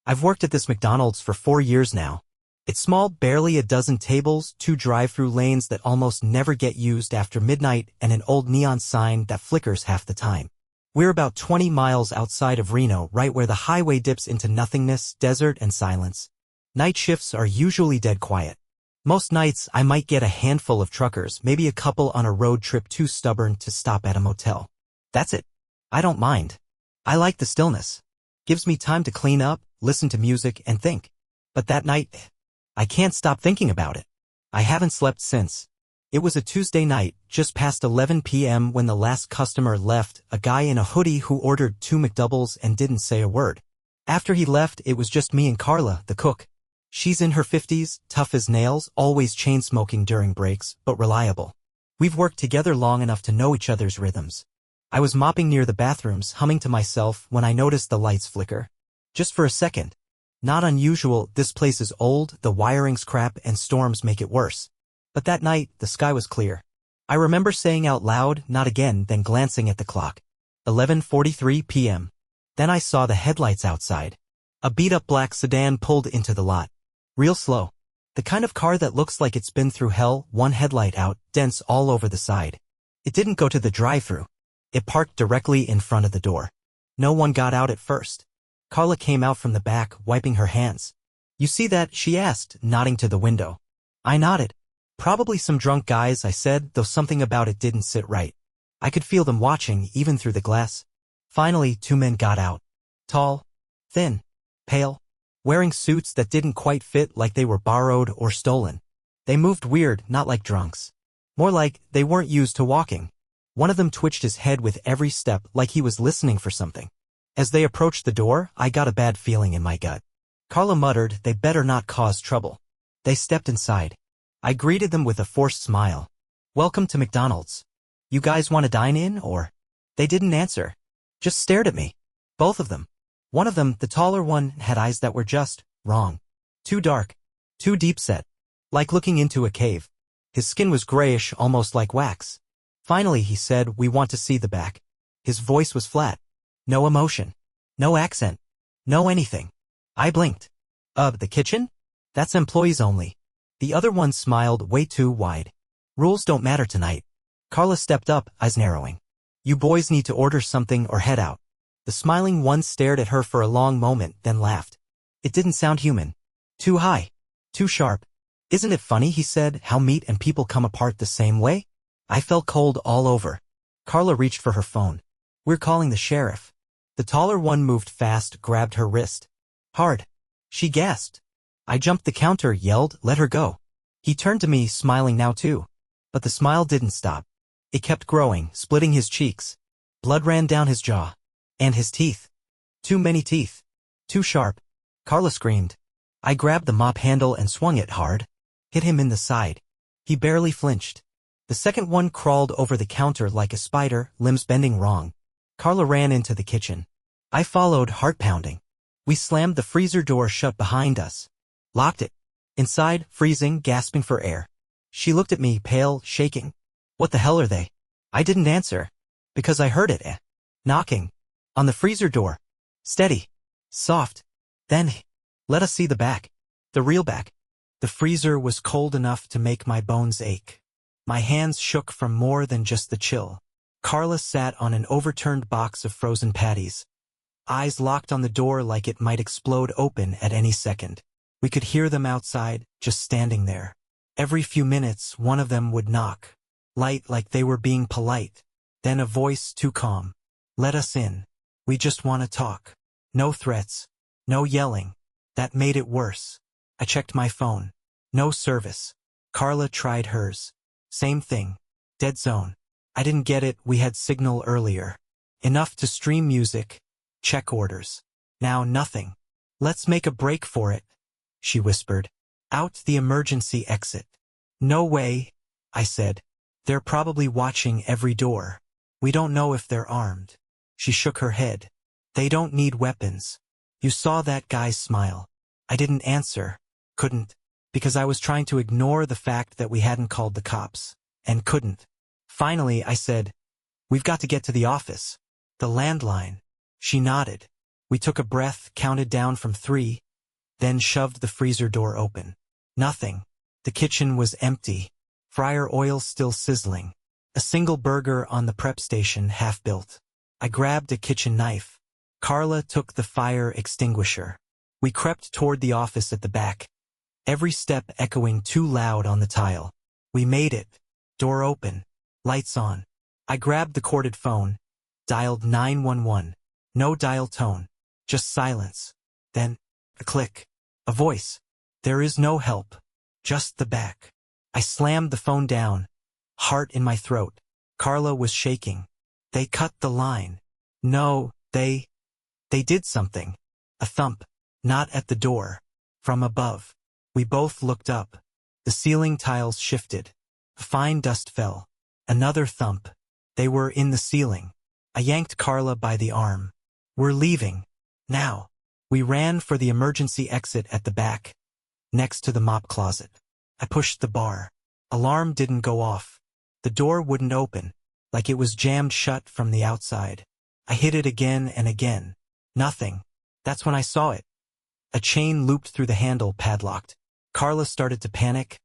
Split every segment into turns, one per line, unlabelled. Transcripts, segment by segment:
I've worked at this McDonald's for 4 years now. It's small, barely a dozen tables, 2 drive-through lanes that almost never get used after midnight, and an old neon sign that flickers half the time. We're about 20 miles outside of Reno, right where the highway dips into nothingness, desert, and silence. Night shifts are usually dead quiet. Most nights, I might get a handful of truckers, maybe a couple on a road trip too stubborn to stop at a motel. That's it. I don't mind. I like the stillness. Gives me time to clean up, listen to music, and think. But that night, I can't stop thinking about it. I haven't slept since. It was a Tuesday night, just past 11 p.m. when the last customer left, a guy in a hoodie who ordered 2 McDoubles and didn't say a word. After he left, it was just me and Carla, the cook. She's in her 50s, tough as nails, always chain-smoking during breaks, but reliable. We've worked together long enough to know each other's rhythms. I was mopping near the bathrooms, humming to myself, when I noticed the lights flicker. Just for a second. Not unusual, this place is old, the wiring's crap, and storms make it worse. But that night, the sky was clear. I remember saying out loud, "Not again," then glancing at the clock. 11:43 p.m. Then I saw the headlights outside. A beat-up black sedan pulled into the lot. Real slow. The kind of car that looks like it's been through hell, one headlight out, dents all over the side. It didn't go to the drive-thru. It parked directly in front of the door. No one got out at first. Carla came out from the back, wiping her hands. "You see that?" she asked, nodding to the window. I nodded. "Probably some drunk guys," I said, though something about it didn't sit right. I could feel them watching, even through the glass. Finally, 2 men got out. Tall, thin, pale, wearing suits that didn't quite fit, like they were borrowed or stolen. They moved weird, not like drunks. More like they weren't used to walking. One of them twitched his head with every step, like he was listening for something. As they approached the door, I got a bad feeling in my gut. Carla muttered, "They better not cause trouble." They stepped inside. I greeted them with a forced smile. "Welcome to McDonald's. You guys want to dine in, or?" They didn't answer. Just stared at me. Both of them. One of them, the taller one, had eyes that were just wrong. Too dark. Too deep-set. Like looking into a cave. His skin was grayish, almost like wax. Finally, he said, "We want to see the back." His voice was flat. No emotion. No accent. No anything. I blinked. The kitchen? That's employees only." The other one smiled way too wide. "Rules don't matter tonight." Carla stepped up, eyes narrowing. "You boys need to order something or head out." The smiling one stared at her for a long moment, then laughed. It didn't sound human. Too high. Too sharp. "Isn't it funny," he said, "how meat and people come apart the same way?" I felt cold all over. Carla reached for her phone. "We're calling the sheriff." The taller one moved fast, grabbed her wrist. "Hard." She gasped. I jumped the counter, yelled, "Let her go." He turned to me, smiling now too. But the smile didn't stop. It kept growing, splitting his cheeks. Blood ran down his jaw. And his teeth. Too many teeth. Too sharp. Carla screamed. I grabbed the mop handle and swung it hard. Hit him in the side. He barely flinched. The second one crawled over the counter like a spider, limbs bending wrong. Carla ran into the kitchen. I followed, heart pounding. We slammed the freezer door shut behind us. Locked it. Inside, freezing, gasping for air. She looked at me, pale, shaking. "What the hell are they?" I didn't answer. Because I heard it, knocking. On the freezer door. Steady. Soft. Then, "Let us see the back." The real back. The freezer was cold enough to make my bones ache. My hands shook from more than just the chill. Carla sat on an overturned box of frozen patties. Eyes locked on the door like it might explode open at any second. We could hear them outside, just standing there. Every few minutes, one of them would knock. Light, like they were being polite. Then a voice too calm. "Let us in. We just want to talk." No threats. No yelling. That made it worse. I checked my phone. No service. Carla tried hers. Same thing. Dead zone. I didn't get it, we had signal earlier. Enough to stream music. Check orders. Now nothing. "Let's make a break for it," she whispered. "Out the emergency exit." "No way," I said. "They're probably watching every door. We don't know if they're armed." She shook her head. "They don't need weapons." You saw that guy's smile. I didn't answer. Couldn't. Because I was trying to ignore the fact that we hadn't called the cops. And couldn't. Finally, I said, "We've got to get to the office." "The landline." She nodded. We took a breath, counted down from 3, then shoved the freezer door open. Nothing. The kitchen was empty. Fryer oil still sizzling. A single burger on the prep station half-built. I grabbed a kitchen knife. Carla took the fire extinguisher. We crept toward the office at the back. Every step echoing too loud on the tile. We made it. Door open. Lights on. I grabbed the corded phone. Dialed 911. No dial tone. Just silence. Then, a click. A voice. There is no help. Just the back. I slammed the phone down. Heart in my throat. Carla was shaking. They cut the line. No, they did something. A thump. Not at the door. From above. We both looked up. The ceiling tiles shifted. Fine dust fell. Another thump. They were in the ceiling. I yanked Carla by the arm. We're leaving. Now. We ran for the emergency exit at the back. Next to the mop closet. I pushed the bar. Alarm didn't go off. The door wouldn't open. Like it was jammed shut from the outside. I hit it again and again. Nothing. That's when I saw it. A chain looped through the handle, padlocked. Carla started to panic.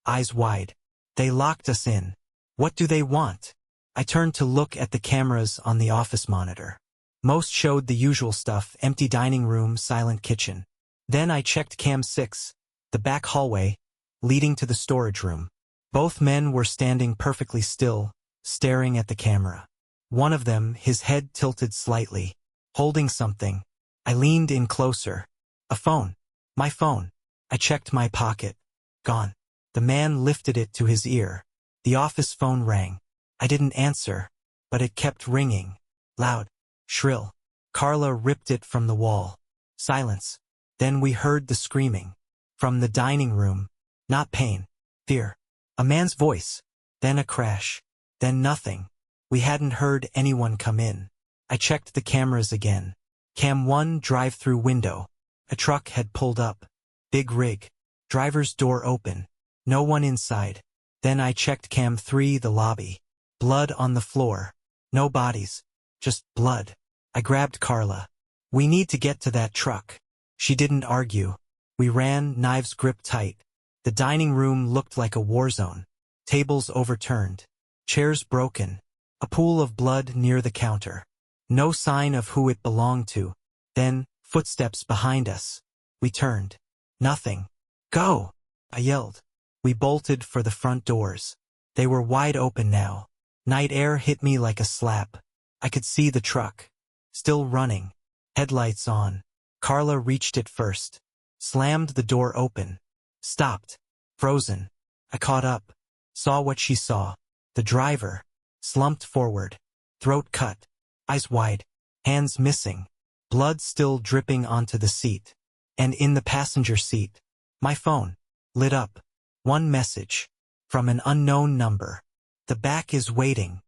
Eyes wide. They locked us in. What do they want? I turned to look at the cameras on the office monitor. Most showed the usual stuff, empty dining room, silent kitchen. Then I checked cam 6, the back hallway, leading to the storage room. Both men were standing perfectly still, staring at the camera. One of them, his head tilted slightly, holding something. I leaned in closer. A phone. My phone. I checked my pocket. Gone. The man lifted it to his ear. The office phone rang. I didn't answer, but it kept ringing. Loud. Shrill. Carla ripped it from the wall. Silence. Then we heard the screaming. From the dining room. Not pain. Fear. A man's voice. Then a crash. Then nothing. We hadn't heard anyone come in. I checked the cameras again. Cam 1 drive-through window. A truck had pulled up. Big rig. Driver's door open. No one inside. Then I checked cam 3, the lobby. Blood on the floor. No bodies. Just blood. I grabbed Carla. We need to get to that truck. She didn't argue. We ran, knives gripped tight. The dining room looked like a war zone. Tables overturned. Chairs broken. A pool of blood near the counter. No sign of who it belonged to. Then, footsteps behind us. We turned. Nothing. Go! I yelled. We bolted for the front doors. They were wide open now. Night air hit me like a slap. I could see the truck. Still running. Headlights on. Carla reached it first. Slammed the door open. Stopped. Frozen. I caught up. Saw what she saw. The driver. Slumped forward. Throat cut. Eyes wide. Hands missing. Blood still dripping onto the seat. And in the passenger seat. My phone. Lit up. One message. From an unknown number. The back is waiting.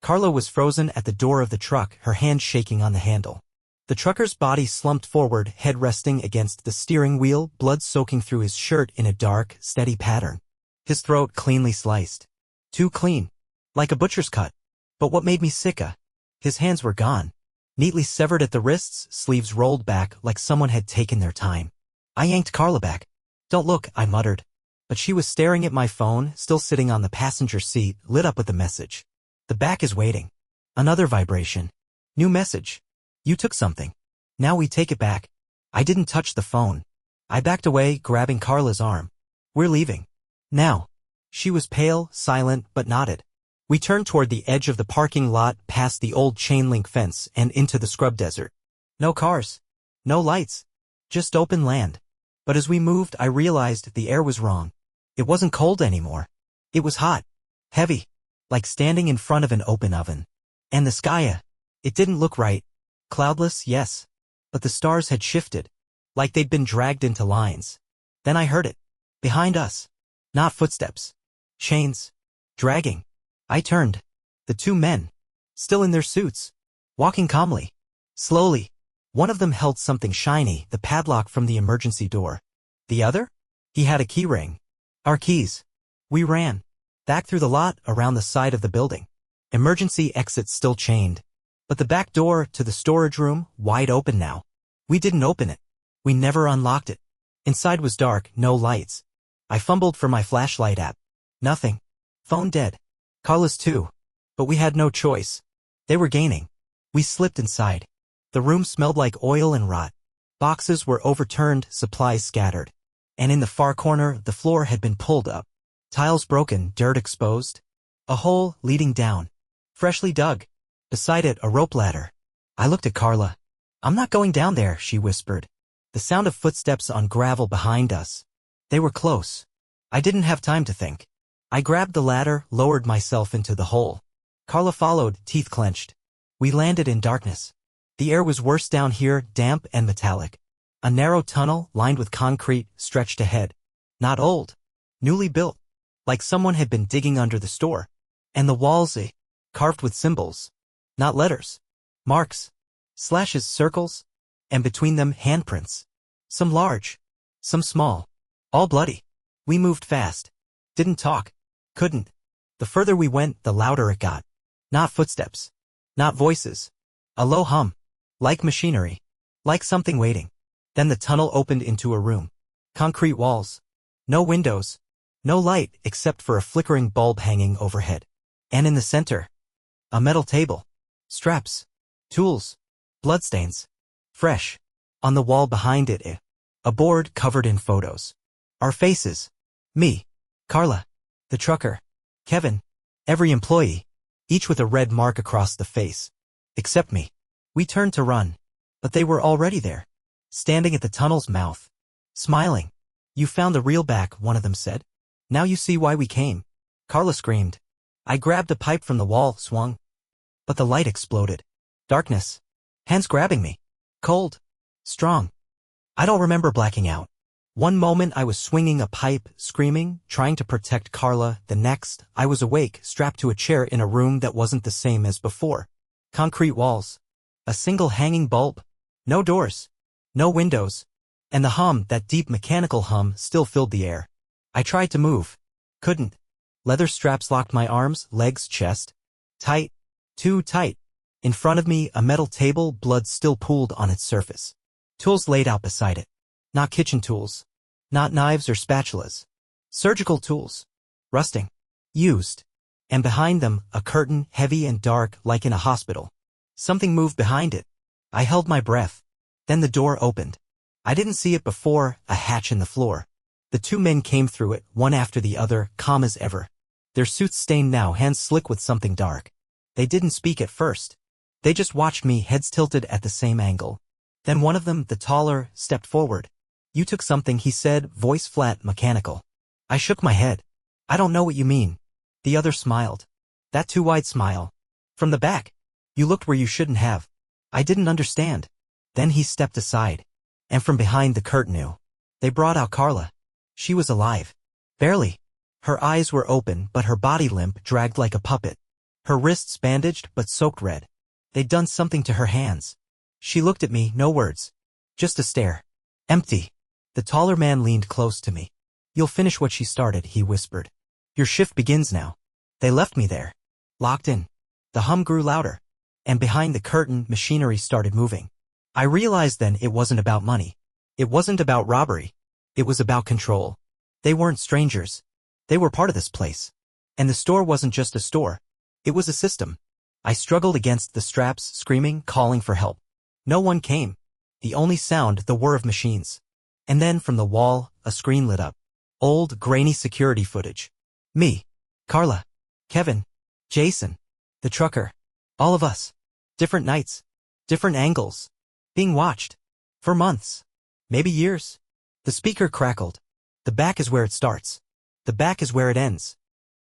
Carla was frozen at the door of the truck, her hand shaking on the handle. The trucker's body slumped forward, head resting against the steering wheel, blood soaking through his shirt in a dark, steady pattern. His throat cleanly sliced. Too clean. Like a butcher's cut. But what made me sicka? His hands were gone. Neatly severed at the wrists, sleeves rolled back like someone had taken their time. I yanked Carla back. Don't look, I muttered. But she was staring at my phone, still sitting on the passenger seat, lit up with the message. The back is waiting. Another vibration. New message. You took something. Now we take it back. I didn't touch the phone. I backed away, grabbing Carla's arm. We're leaving. Now. She was pale, silent, but nodded. We turned toward the edge of the parking lot, past the old chain-link fence, and into the scrub desert. No cars. No lights. Just open land. But as we moved, I realized the air was wrong. It wasn't cold anymore. It was hot. Heavy. Like standing in front of an open oven. And the sky, it didn't look right. Cloudless, yes. But the stars had shifted. Like they'd been dragged into lines. Then I heard it. Behind us. Not footsteps. Chains. Dragging. I turned. The two men. Still in their suits. Walking calmly. Slowly. One of them held something shiny, the padlock from the emergency door. The other? He had a key ring. Our keys. We ran. Back through the lot, around the side of the building. Emergency exit still chained. But the back door to the storage room, wide open now. We didn't open it. We never unlocked it. Inside was dark, no lights. I fumbled for my flashlight app. Nothing. Phone dead. Carla's too. But we had no choice. They were gaining. We slipped inside. The room smelled like oil and rot. Boxes were overturned, supplies scattered. And in the far corner, the floor had been pulled up. Tiles broken, dirt exposed. A hole leading down. Freshly dug. Beside it, a rope ladder. I looked at Carla. "I'm not going down there," she whispered. The sound of footsteps on gravel behind us. They were close. I didn't have time to think. I grabbed the ladder, lowered myself into the hole. Carla followed, teeth clenched. We landed in darkness. The air was worse down here, damp and metallic. A narrow tunnel, lined with concrete, stretched ahead. Not old. Newly built. Like someone had been digging under the store. And the walls, carved with symbols. Not letters. Marks. Slashes, circles. And between them, handprints. Some large. Some small. All bloody. We moved fast. Didn't talk. Couldn't. The further we went, the louder it got. Not footsteps. Not voices. A low hum. Like machinery. Like something waiting. Then the tunnel opened into a room. Concrete walls. No windows. No light except for a flickering bulb hanging overhead. And in the center, a metal table. Straps. Tools. Bloodstains. Fresh. On the wall behind it, a board covered in photos. Our faces. Me. Carla. The trucker. Kevin. Every employee. Each with a red mark across the face. Except me. We turned to run. But they were already there. Standing at the tunnel's mouth. Smiling. "You found the real back," one of them said. "Now you see why we came." Carla screamed. I grabbed a pipe from the wall, swung. But the light exploded. Darkness. Hands grabbing me. Cold. Strong. I don't remember blacking out. One moment I was swinging a pipe, screaming, trying to protect Carla. The next, I was awake, strapped to a chair in a room that wasn't the same as before. Concrete walls. A single hanging bulb. No doors. No windows. And the hum, that deep mechanical hum, still filled the air. I tried to move. Couldn't. Leather straps locked my arms, legs, chest. Tight. Too tight. In front of me, a metal table, blood still pooled on its surface. Tools laid out beside it. Not kitchen tools. Not knives or spatulas. Surgical tools. Rusting. Used. And behind them, a curtain, heavy and dark, like in a hospital. Something moved behind it. I held my breath. Then the door opened. I didn't see it before, a hatch in the floor. The two men came through it, one after the other, calm as ever. Their suits stained now, hands slick with something dark. They didn't speak at first. They just watched me, heads tilted at the same angle. Then one of them, the taller, stepped forward. "You took something," he said, voice flat, mechanical. I shook my head. "I don't know what you mean." The other smiled. That too wide smile. "From the back. You looked where you shouldn't have." I didn't understand. Then he stepped aside. And from behind the curtain, they brought out Carla. She was alive. Barely. Her eyes were open, but her body limp, dragged like a puppet. Her wrists bandaged, but soaked red. They'd done something to her hands. She looked at me, no words. Just a stare. Empty. The taller man leaned close to me. "You'll finish what she started," he whispered. "Your shift begins now." They left me there. Locked in. The hum grew louder. And behind the curtain, machinery started moving. I realized then it wasn't about money. It wasn't about robbery. It was about control. They weren't strangers. They were part of this place. And the store wasn't just a store. It was a system. I struggled against the straps, screaming, calling for help. No one came. The only sound, the whir of machines. And then from the wall, a screen lit up. Old, grainy security footage. Me. Carla. Kevin. Jason. The trucker. All of us. Different nights. Different angles. Being watched. For months. Maybe years. The speaker crackled. "The back is where it starts. The back is where it ends."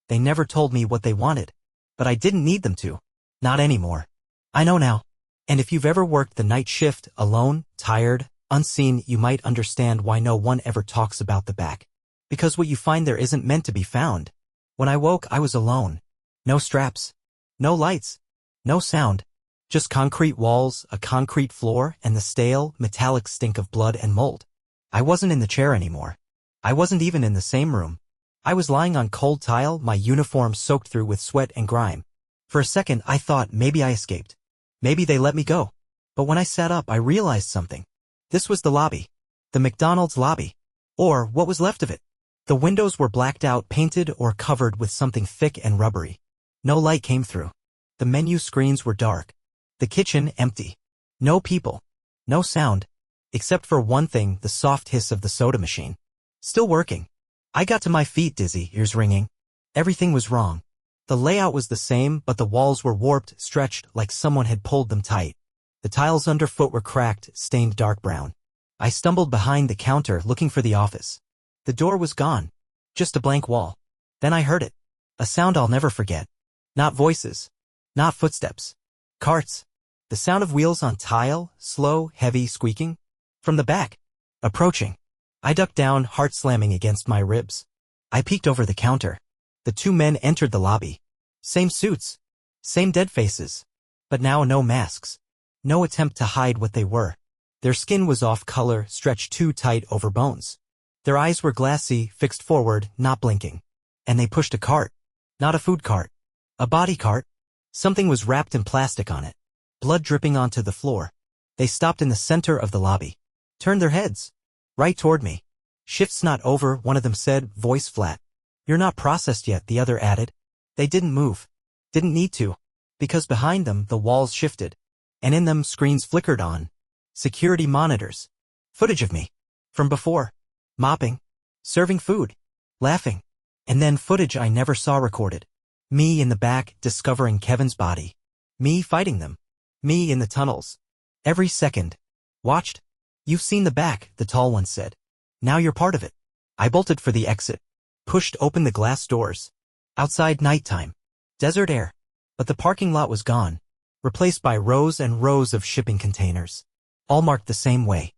They never told me what they wanted. But I didn't need them to. Not anymore. I know now. And if you've ever worked the night shift, alone, tired, unseen, you might understand why no one ever talks about the back. Because what you find there isn't meant to be found. When I woke, I was alone. No straps. No lights. No sound. Just concrete walls, a concrete floor, and the stale, metallic stink of blood and mold. I wasn't in the chair anymore. I wasn't even in the same room. I was lying on cold tile, my uniform soaked through with sweat and grime. For a second I thought maybe I escaped. Maybe they let me go. But when I sat up, I realized something. This was the lobby. The McDonald's lobby. Or what was left of it. The windows were blacked out, painted, or covered with something thick and rubbery. No light came through. The menu screens were dark. The kitchen empty. No people. No sound. Except for one thing, the soft hiss of the soda machine. Still working. I got to my feet dizzy, ears ringing. Everything was wrong. The layout was the same, but the walls were warped, stretched, like someone had pulled them tight. The tiles underfoot were cracked, stained dark brown. I stumbled behind the counter, looking for the office. The door was gone. Just a blank wall. Then I heard it. A sound I'll never forget. Not voices. Not footsteps. Carts. The sound of wheels on tile, slow, heavy, squeaking. From the back. Approaching. I ducked down, heart slamming against my ribs. I peeked over the counter. The two men entered the lobby. Same suits. Same dead faces. But now no masks. No attempt to hide what they were. Their skin was off color, stretched too tight over bones. Their eyes were glassy, fixed forward, not blinking. And they pushed a cart. Not a food cart. A body cart. Something was wrapped in plastic on it. Blood dripping onto the floor. They stopped in the center of the lobby. Turned their heads. Right toward me. "Shift's not over," one of them said, voice flat. "You're not processed yet," the other added. They didn't move. Didn't need to. Because behind them, the walls shifted. And in them, screens flickered on. Security monitors. Footage of me. From before. Mopping. Serving food. Laughing. And then footage I never saw recorded. Me in the back, discovering Kevin's body. Me fighting them. Me in the tunnels. Every second. Watched. "You've seen the back," the tall one said. "Now you're part of it." I bolted for the exit. Pushed open the glass doors. Outside, nighttime. Desert air. But the parking lot was gone. Replaced by rows and rows of shipping containers. All marked the same way.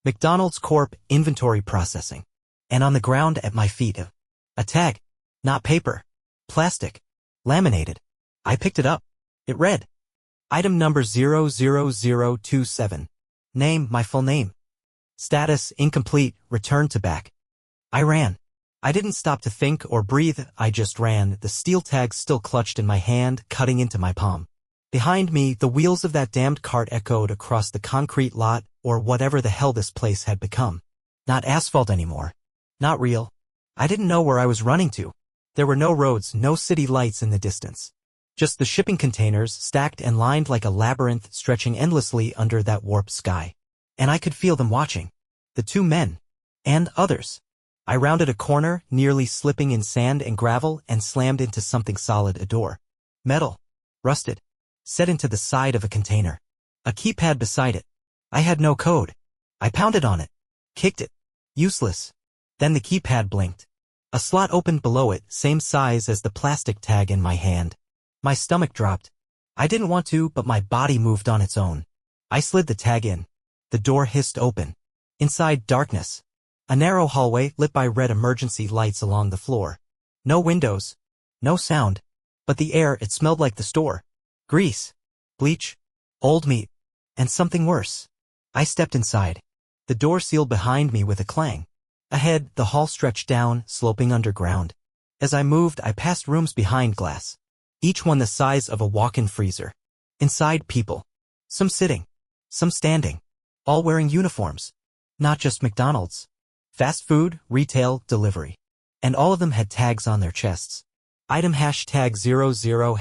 McDonald's Corp. Inventory Processing. And on the ground at my feet, a tag. Not paper. Plastic. Laminated. I picked it up. It read. Item number 00027. Name, my full name. Status, incomplete, returned to back. I ran. I didn't stop to think or breathe, I just ran, the steel tag still clutched in my hand, cutting into my palm. Behind me, the wheels of that damned cart echoed across the concrete lot, or whatever the hell this place had become. Not asphalt anymore. Not real. I didn't know where I was running to. There were no roads, no city lights in the distance. Just the shipping containers, stacked and lined like a labyrinth, stretching endlessly under that warped sky. And I could feel them watching. The two men. And others. I rounded a corner, nearly slipping in sand and gravel, and slammed into something solid, a door. Metal. Rusted. Set into the side of a container. A keypad beside it. I had no code. I pounded on it. Kicked it. Useless. Then the keypad blinked. A slot opened below it, same size as the plastic tag in my hand. My stomach dropped. I didn't want to, but my body moved on its own. I slid the tag in. The door hissed open. Inside, darkness. A narrow hallway lit by red emergency lights along the floor. No windows. No sound. But the air, it smelled like the store. Grease. Bleach. Old meat. And something worse. I stepped inside. The door sealed behind me with a clang. Ahead, the hall stretched down, sloping underground. As I moved, I passed rooms behind glass. Each one the size of a walk-in freezer. Inside, people. Some sitting. Some standing. All wearing uniforms. Not just McDonald's. Fast food, retail, delivery. And all of them had tags on their chests. Item #00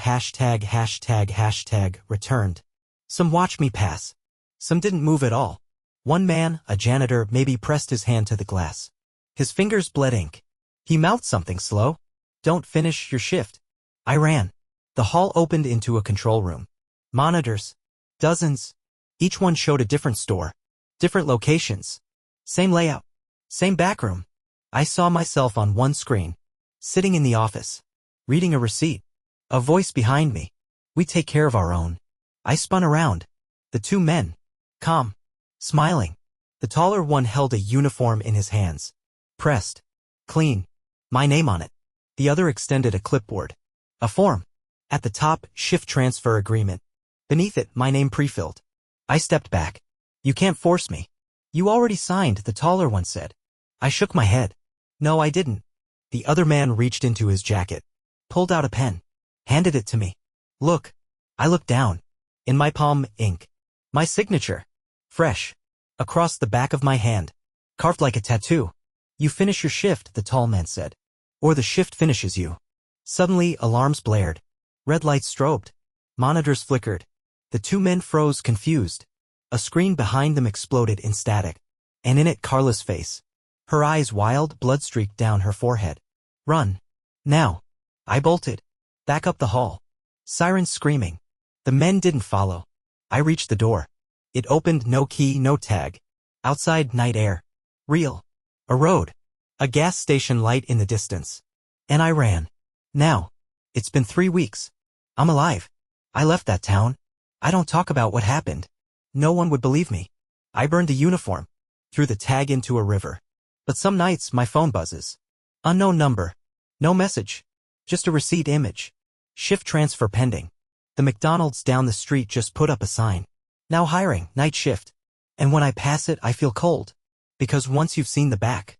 ###, returned. Some watched me pass. Some didn't move at all. One man, a janitor, maybe pressed his hand to the glass. His fingers bled ink. He mouthed something slow. "Don't finish your shift." I ran. The hall opened into a control room. Monitors. Dozens. Each one showed a different store. Different locations. Same layout. Same backroom. I saw myself on one screen. Sitting in the office. Reading a receipt. A voice behind me. "We take care of our own." I spun around. The two men. Calm. Smiling. The taller one held a uniform in his hands. Pressed. Clean. My name on it. The other extended a clipboard. A form. At the top, shift transfer agreement. Beneath it, my name pre-filled. I stepped back. "You can't force me." "You already signed," the taller one said. I shook my head. "No, I didn't." The other man reached into his jacket. Pulled out a pen. Handed it to me. "Look." I looked down. In my palm, ink. My signature. Fresh. Across the back of my hand. Carved like a tattoo. You finish your shift, the tall man said. Or the shift finishes you. Suddenly, alarms blared. Red lights strobed. Monitors flickered. The two men froze, confused. A screen behind them exploded in static. And in it, Carla's face. Her eyes wild, blood streaked down her forehead. Run. Now. I bolted. Back up the hall. Sirens screaming. The men didn't follow. I reached the door. It opened, no key, no tag. Outside, night air. Real. A road. A gas station light in the distance. And I ran. Now. It's been 3 weeks. I'm alive. I left that town. I don't talk about what happened. No one would believe me. I burned the uniform. Threw the tag into a river. But some nights my phone buzzes. Unknown number. No message. Just a receipt image. Shift transfer pending. The McDonald's down the street just put up a sign. Now hiring, night shift. And when I pass it, I feel cold. Because once you've seen the back,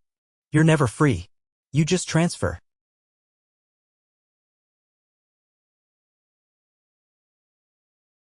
you're never free. You just transfer.